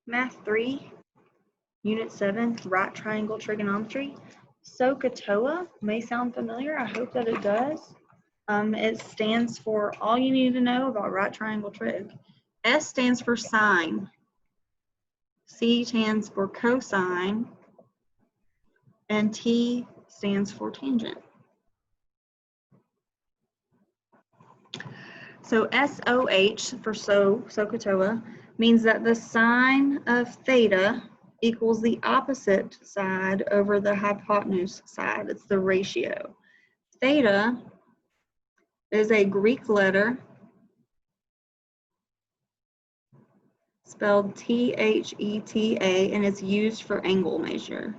Math 3, Unit 7, Right Triangle Trigonometry. SOHCAHTOA may sound familiar. I hope that it does. It stands for all you need to know about right triangle trig. S stands for sine. C stands for cosine. And T stands for tangent. So SOH for SOHCAHTOA means that the sine of theta equals the opposite side over the hypotenuse side. It's the ratio. Theta is a Greek letter spelled T-H-E-T-A, and it's used for angle measure.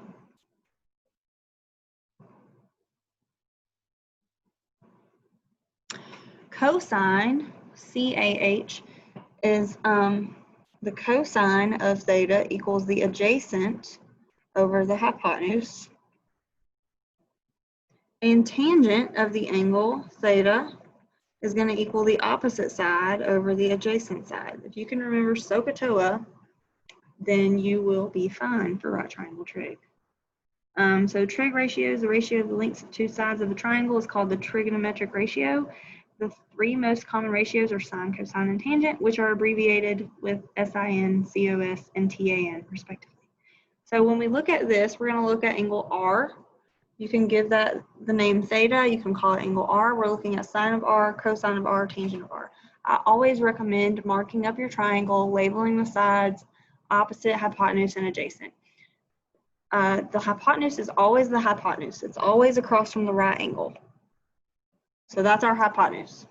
Cosine, C-A-H, is the cosine of theta equals the adjacent over the hypotenuse. And tangent of the angle theta is going to equal the opposite side over the adjacent side. If you can remember SOHCAHTOA, then you will be fine for right triangle trig. So trig ratio is the ratio of the lengths of two sides of a triangle. Is called the trigonometric ratio. The three most common ratios are sine, cosine, and tangent, which are abbreviated with SIN, COS, and TAN, respectively. So when we look at this, we're going to look at angle R. You can give that the name theta. You can call it angle R. We're looking at sine of R, cosine of R, tangent of R. I always recommend marking up your triangle, labeling the sides, opposite, hypotenuse, and adjacent. The hypotenuse is always the hypotenuse. It's always across from the right angle. So that's our hypotenuse.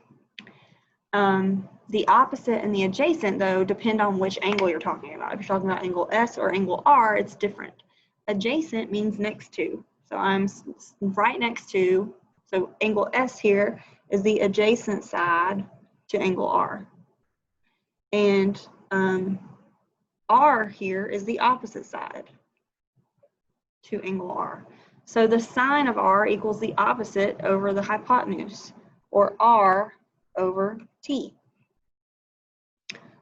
The opposite and the adjacent, though, depend on which angle you're talking about. If you're talking about angle S or angle R, it's different. Adjacent means next to. So I'm right next to, so angle S here is the adjacent side to angle R. And R here is the opposite side to angle R. So the sine of R equals the opposite over the hypotenuse, or R over T.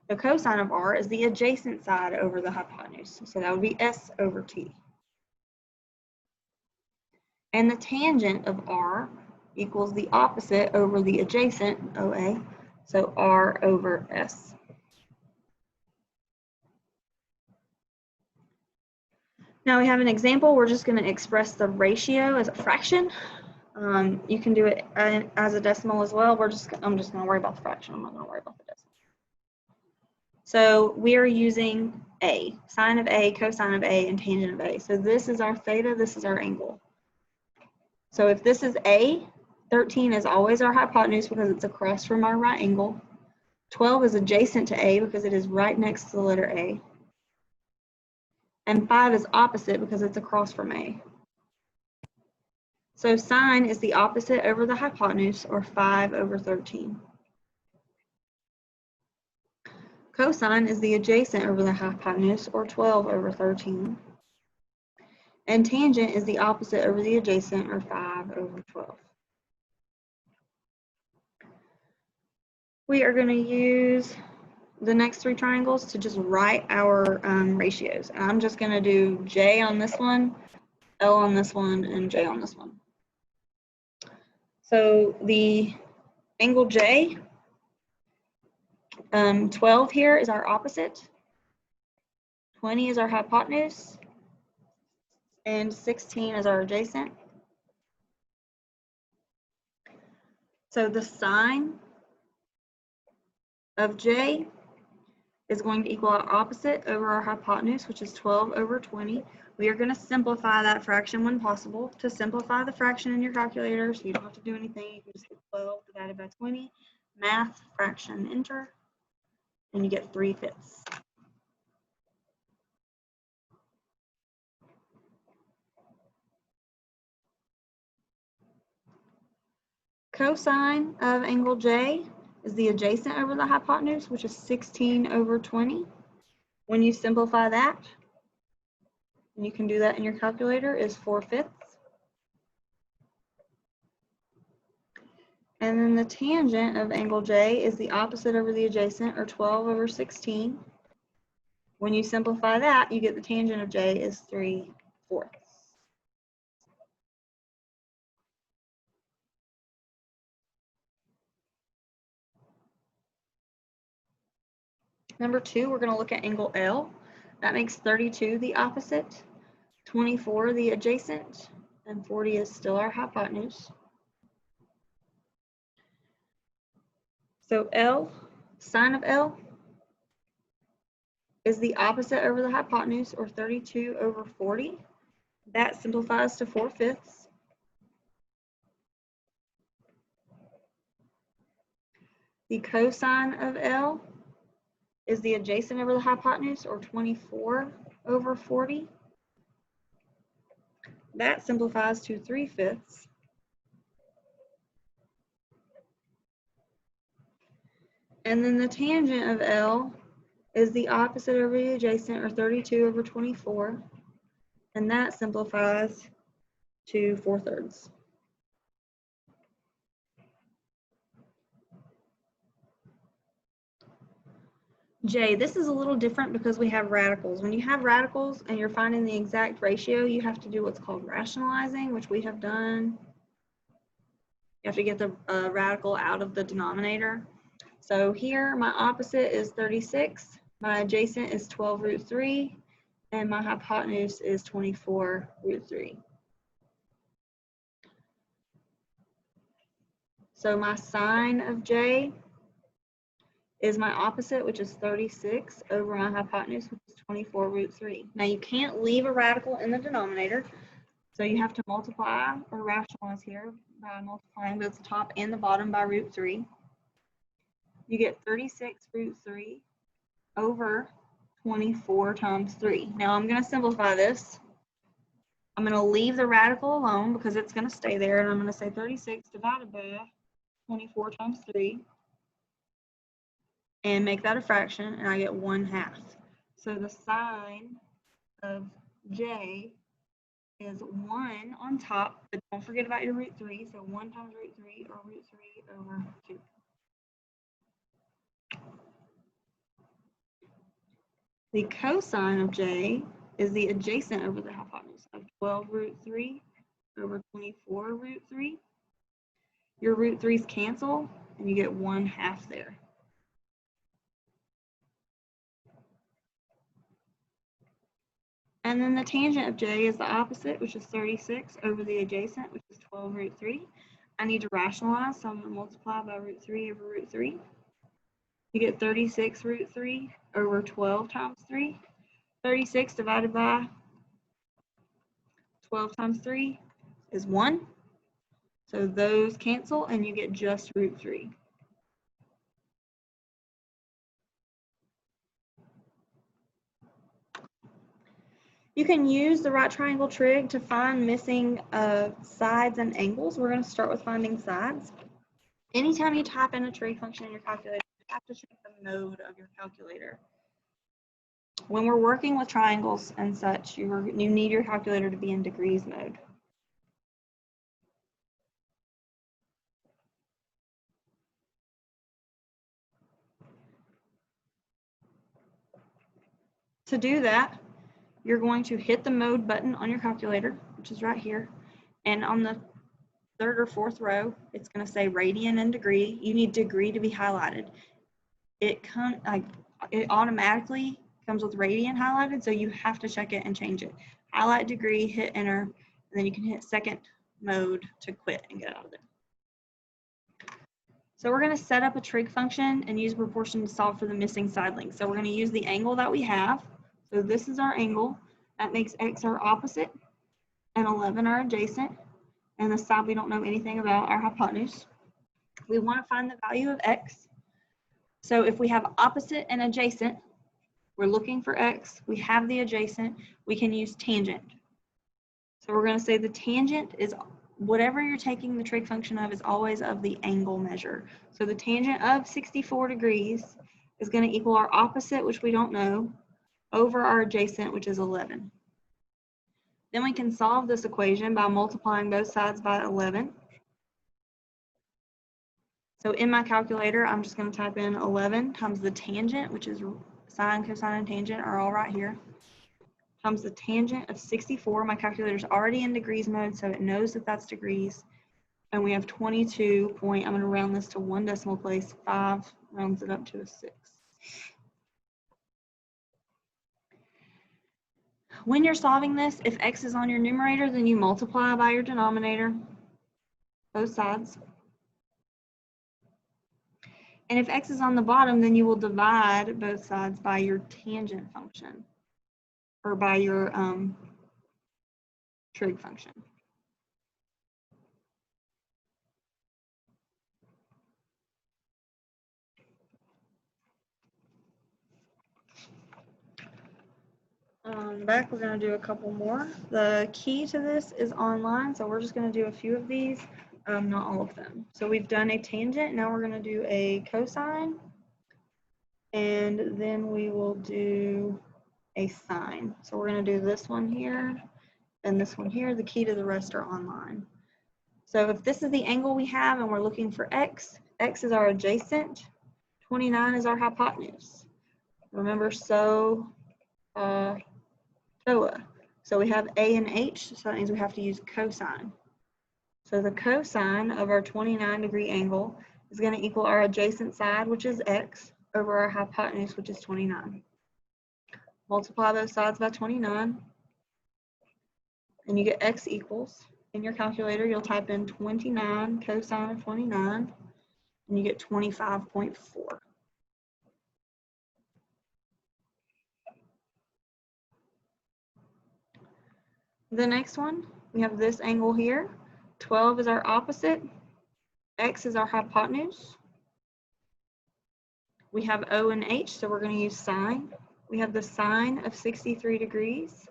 The cosine of R is the adjacent side over the hypotenuse, so that would be S over T. And the tangent of R equals the opposite over the adjacent, OA, so R over S. Now we have an example. We're just going to express the ratio as a fraction. You can do it as a decimal as well. I'm just going to worry about the fraction. I'm not going to worry about the decimal. So we are using A, sine of A, cosine of A, and tangent of A. So this is our theta, this is our angle. So if this is A, 13 is always our hypotenuse because it's across from our right angle. 12 is adjacent to A because it is right next to the letter A. And 5 is opposite because it's across from A. So sine is the opposite over the hypotenuse, or 5 over 13. Cosine is the adjacent over the hypotenuse, or 12 over 13. And tangent is the opposite over the adjacent, or 5 over 12. We are going to use the next three triangles to just write our ratios. And I'm just going to do J on this one, L on this one, and J on this one. So the angle J, 12 here is our opposite, 20 is our hypotenuse, and 16 is our adjacent. So the sine of J is going to equal our opposite over our hypotenuse, which is 12 over 20. We are going to simplify that fraction when possible. To simplify the fraction in your calculator, so you don't have to do anything, you can just hit 12 divided by 20, math, fraction, enter, and you get 3/5. Cosine of angle J is the adjacent over the hypotenuse, which is 16 over 20. When you simplify that, and you can do that in your calculator, is 4/5. And then the tangent of angle J is the opposite over the adjacent, or 12 over 16. When you simplify that, you get the tangent of J is 3/4. Number 2, we're going to look at angle L. That makes 32 the opposite, 24 the adjacent, and 40 is still our hypotenuse. So L, sine of L, is the opposite over the hypotenuse, or 32 over 40. That simplifies to 4/5. The cosine of L is the adjacent over the hypotenuse, or 24 over 40. That simplifies to 3/5. And then the tangent of L is the opposite over the adjacent, or 32 over 24. And that simplifies to 4/3. J, this is a little different because we have radicals. When you have radicals and you're finding the exact ratio, you have to do what's called rationalizing, which we have done. You have to get the radical out of the denominator. So here, my opposite is 36, my adjacent is 12√3, and my hypotenuse is 24√3. So my sine of J is my opposite, which is 36, over my hypotenuse, which is 24√3. Now you can't leave a radical in the denominator, so you have to multiply or rationalize here by multiplying both the top and the bottom by √3. You get 36√3 over 24 times 3. Now I'm going to simplify this. I'm going to leave the radical alone because it's going to stay there, and I'm going to say 36 divided by 24 times 3. And make that a fraction, and I get 1/2. So the sine of J is 1 on top, but don't forget about your √3. So 1 times √3, or √3 over 2. The cosine of J is the adjacent over the hypotenuse of 12√3 over 24√3. Your √3's cancel, and you get 1/2 there. And then the tangent of J is the opposite, which is 36 over the adjacent, which is 12√3. I need to rationalize, so I'm going to multiply by √3 over √3. You get 36√3 over 12 times 3. 36 divided by 12 times 3 is 1. So those cancel, and you get just √3. You can use the right triangle trig to find missing sides and angles. We're going to start with finding sides. Anytime you type in a trig function in your calculator, you have to check the mode of your calculator. When we're working with triangles and such, you need your calculator to be in degrees mode. To do that, you're going to hit the mode button on your calculator, which is right here, and on the 3rd or 4th row, it's going to say radian and degree. You need degree to be highlighted. It automatically comes with radian highlighted, so you have to check it and change it. Highlight degree, hit enter, and then you can hit second mode to quit and get out of there. So we're going to set up a trig function and use proportion to solve for the missing side length. So we're going to use the angle that we have. So this is our angle. That makes x our opposite and 11 our adjacent. And the side we don't know anything about, our hypotenuse. We want to find the value of x. So if we have opposite and adjacent, we're looking for x. We have the adjacent. We can use tangent. So we're going to say the tangent is whatever you're taking the trig function of is always of the angle measure. So the tangent of 64 degrees is going to equal our opposite, which we don't know, over our adjacent, which is 11. Then we can solve this equation by multiplying both sides by 11. So in my calculator, I'm just going to type in 11 times the tangent, which is sine, cosine, and tangent are all right here, times the tangent of 64. My calculator's already in degrees mode, so it knows that that's degrees. And we have 22 point, I'm going to round this to 1 decimal place, 5 rounds it up to a 6. When you're solving this, if x is on your numerator, then you multiply by your denominator, both sides. And if x is on the bottom, then you will divide both sides by your tangent function, or by your trig function. Back, we're going to do a couple more. The key to this is online, so we're just going to do a few of these, not all of them. So we've done a tangent, now we're going to do a cosine, and then we will do a sine. So we're going to do this one here and this one here. The key to the rest are online. So if this is the angle we have and we're looking for x, x is our adjacent, 29 is our hypotenuse. Remember, TOA. So we have A and H, so that means we have to use cosine. So the cosine of our 29-degree angle is going to equal our adjacent side, which is x, over our hypotenuse, which is 29. Multiply those sides by 29, and you get x equals. In your calculator, you'll type in 29 cosine of 29, and you get 25.4. The next one, we have this angle here. 12 is our opposite. X is our hypotenuse. We have O and H, so we're going to use sine. We have the sine of 63 degrees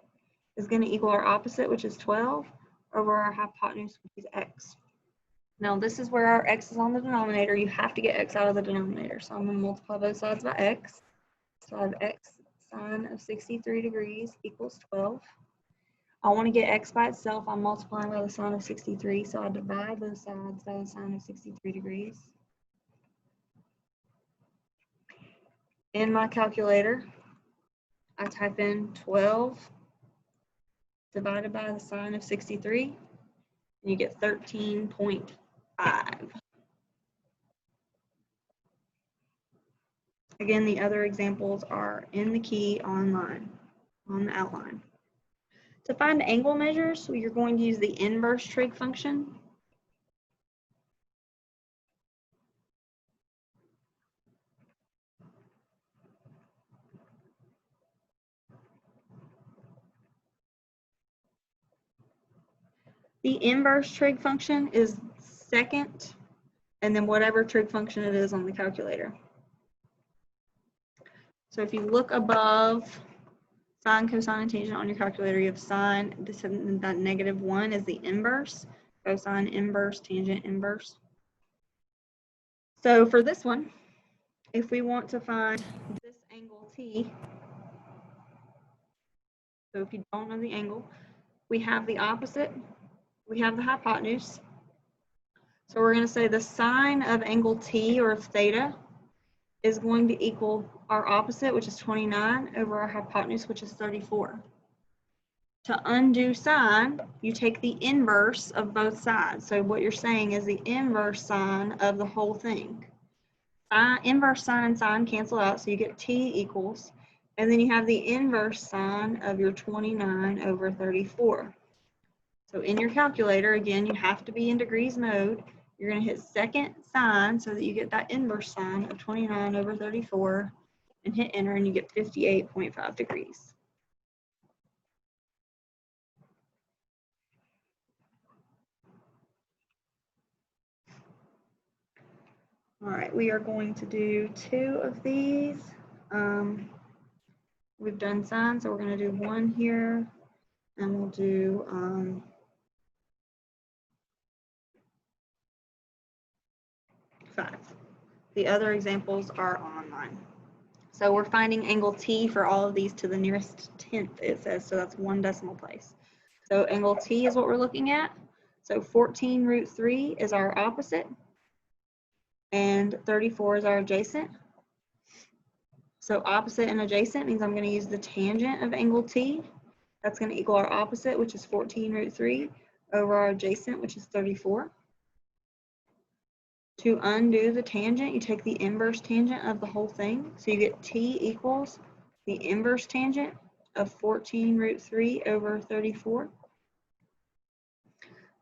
is going to equal our opposite, which is 12, over our hypotenuse, which is x. Now, this is where our x is on the denominator. You have to get x out of the denominator. So I'm going to multiply both sides by x. So I have x sine of 63 degrees equals 12. I want to get x by itself. I'm multiplying by the sine of 63, so I divide both sides by the sine of 63 degrees. In my calculator, I type in 12 divided by the sine of 63, and you get 13.5. Again, the other examples are in the key online, on the outline. To find angle measures, so you're going to use the inverse trig function. The inverse trig function is second, and then whatever trig function it is on the calculator. So if you look above sine, cosine, and tangent on your calculator, you have sine, that -1 is the inverse, cosine inverse, tangent inverse. So for this one, if we want to find this angle T, so if you don't know the angle, we have the opposite, we have the hypotenuse. So we're going to say the sine of angle T, or of theta, is going to equal our opposite, which is 29, over our hypotenuse, which is 34. To undo sine, you take the inverse of both sides. So what you're saying is the inverse sine of the whole thing. Inverse sine and sine cancel out, so you get T equals, and then you have the inverse sine of your 29 over 34. So in your calculator, again, you have to be in degrees mode. You're going to hit second sine so that you get that inverse sine of 29 over 34 and hit enter, and you get 58.5 degrees. All right, we are going to do 2 of these. We've done sine, so we're going to do 1 here, and we'll do 5. The other examples are online. So we're finding angle T for all of these to the nearest 10th, it says, so that's 1 decimal place. So angle T is what we're looking at. So 14 root 3 is our opposite, and 34 is our adjacent. So opposite and adjacent means I'm going to use the tangent of angle T. That's going to equal our opposite, which is 14 root 3, over our adjacent, which is 34. To undo the tangent, you take the inverse tangent of the whole thing. So you get T equals the inverse tangent of 14 root 3 over 34.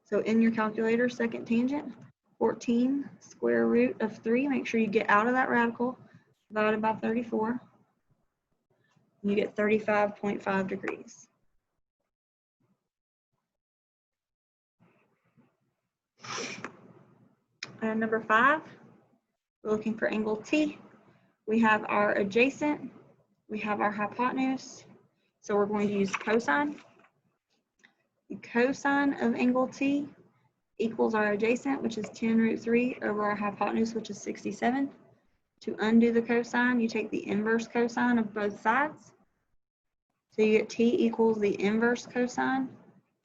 So in your calculator, second tangent, 14 square root of 3. Make sure you get out of that radical, divided by 34. You get 35.5 degrees. And number 5, we're looking for angle T. We have our adjacent, we have our hypotenuse, so we're going to use cosine. The cosine of angle T equals our adjacent, which is 10 root 3 over our hypotenuse, which is 67. To undo the cosine, you take the inverse cosine of both sides. So you get T equals the inverse cosine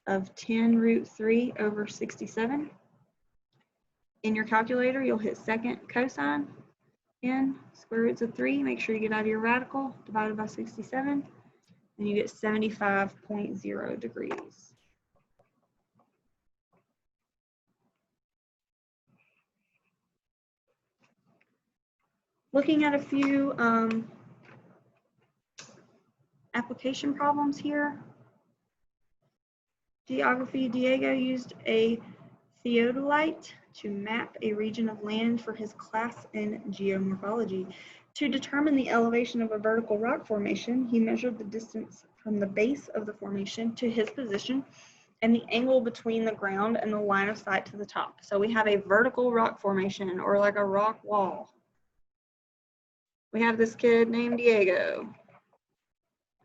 of 10 root 3 over 67. In your calculator, you'll hit second cosine, in square roots of 3. Make sure you get out of your radical, divided by 67, and you get 75.0 degrees. Looking at a few application problems here. Geography, Diego used a theodolite to map a region of land for his class in geomorphology. To determine the elevation of a vertical rock formation, he measured the distance from the base of the formation to his position and the angle between the ground and the line of sight to the top. So we have a vertical rock formation, or like a rock wall. We have this kid named Diego,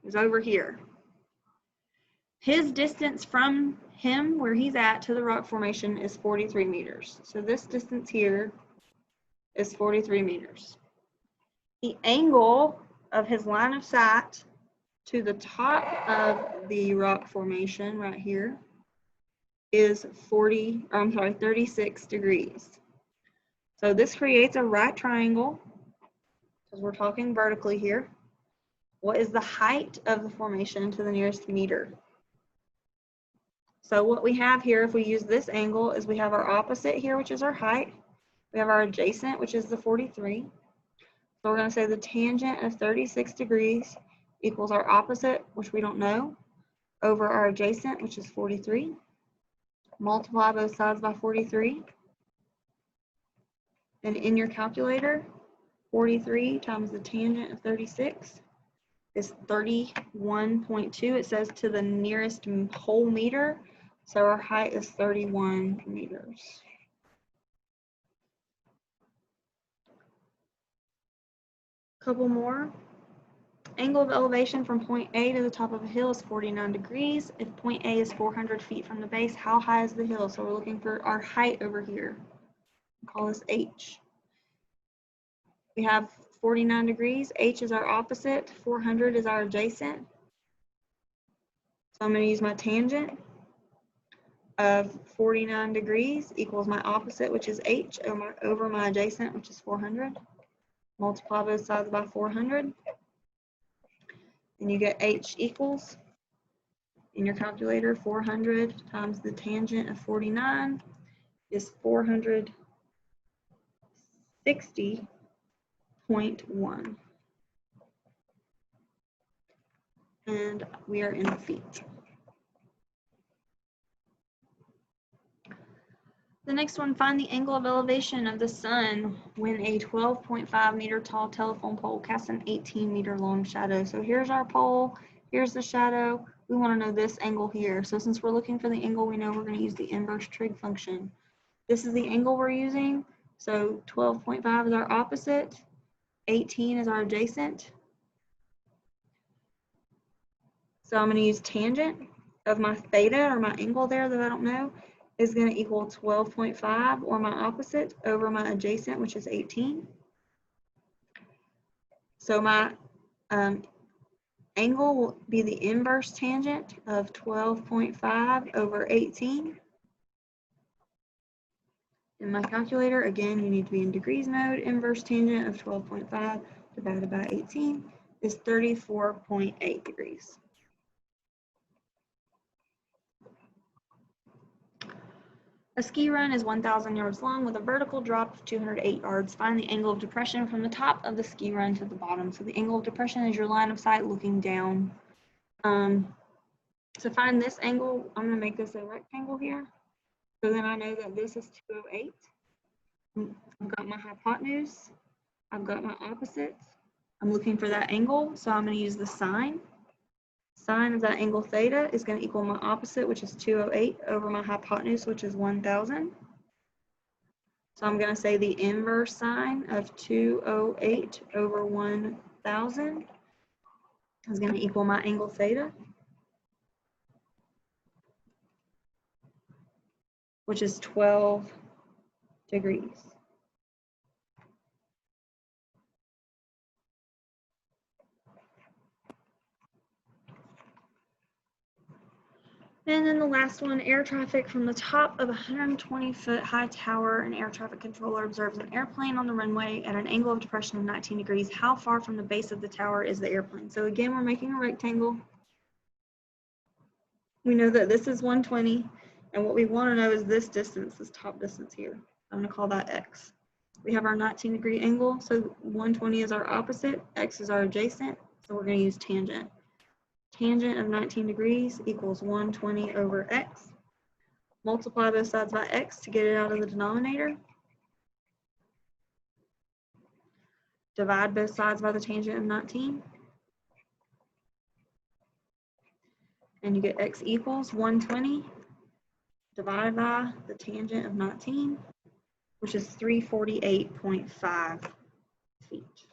who's over here. His distance from him, where he's at, to the rock formation is 43 meters. So this distance here is 43 meters. The angle of his line of sight to the top of the rock formation right here is 36 degrees. So this creates a right triangle, because we're talking vertically here. What is the height of the formation to the nearest meter? So what we have here, if we use this angle, is we have our opposite here, which is our height. We have our adjacent, which is the 43. So we're going to say the tangent of 36 degrees equals our opposite, which we don't know, over our adjacent, which is 43. Multiply both sides by 43. And in your calculator, 43 times the tangent of 36 is 31.2. It says to the nearest whole meter. So our height is 31 meters. Couple more. Angle of elevation from point A to the top of a hill is 49 degrees. If point A is 400 feet from the base, how high is the hill? So we're looking for our height over here. We'll call this H. We have 49 degrees. H is our opposite. 400 is our adjacent. So I'm going to use my tangent of 49 degrees equals my opposite, which is H, over my adjacent, which is 400. Multiply both sides by 400. And you get H equals, in your calculator, 400 times the tangent of 49 is 460.1. And we are in feet. The next one, find the angle of elevation of the sun when a 12.5 meter tall telephone pole casts an 18 meter long shadow. So here's our pole, here's the shadow. We want to know this angle here. So since we're looking for the angle, we know we're going to use the inverse trig function. This is the angle we're using. So 12.5 is our opposite, 18 is our adjacent. So I'm going to use tangent of my theta, or my angle there that I don't know, is going to equal 12.5, or my opposite, over my adjacent, which is 18. So my angle will be the inverse tangent of 12.5 over 18. In my calculator, again, you need to be in degrees mode. Inverse tangent of 12.5 divided by 18 is 34.8 degrees. A ski run is 1,000 yards long with a vertical drop of 208 yards. Find the angle of depression from the top of the ski run to the bottom. So the angle of depression is your line of sight looking down. To find this angle, I'm going to make this a rectangle here. So then I know that this is 208. I've got my hypotenuse. I've got my opposites. I'm looking for that angle, so I'm going to use the sine. Sine of that angle theta is going to equal my opposite, which is 208, over my hypotenuse, which is 1,000. So I'm going to say the inverse sine of 208 over 1,000 is going to equal my angle theta, which is 12 degrees. And then the last one, air traffic. From the top of a 120-foot high tower, an air traffic controller observes an airplane on the runway at an angle of depression of 19 degrees. How far from the base of the tower is the airplane? So again, we're making a rectangle. We know that this is 120, and what we want to know is this distance, this top distance here. I'm going to call that x. We have our 19-degree angle, so 120 is our opposite, x is our adjacent, so we're going to use tangent. Tangent of 19 degrees equals 120 over x. Multiply both sides by x to get it out of the denominator. Divide both sides by the tangent of 19. And you get x equals 120 divided by the tangent of 19, which is 348.5 feet.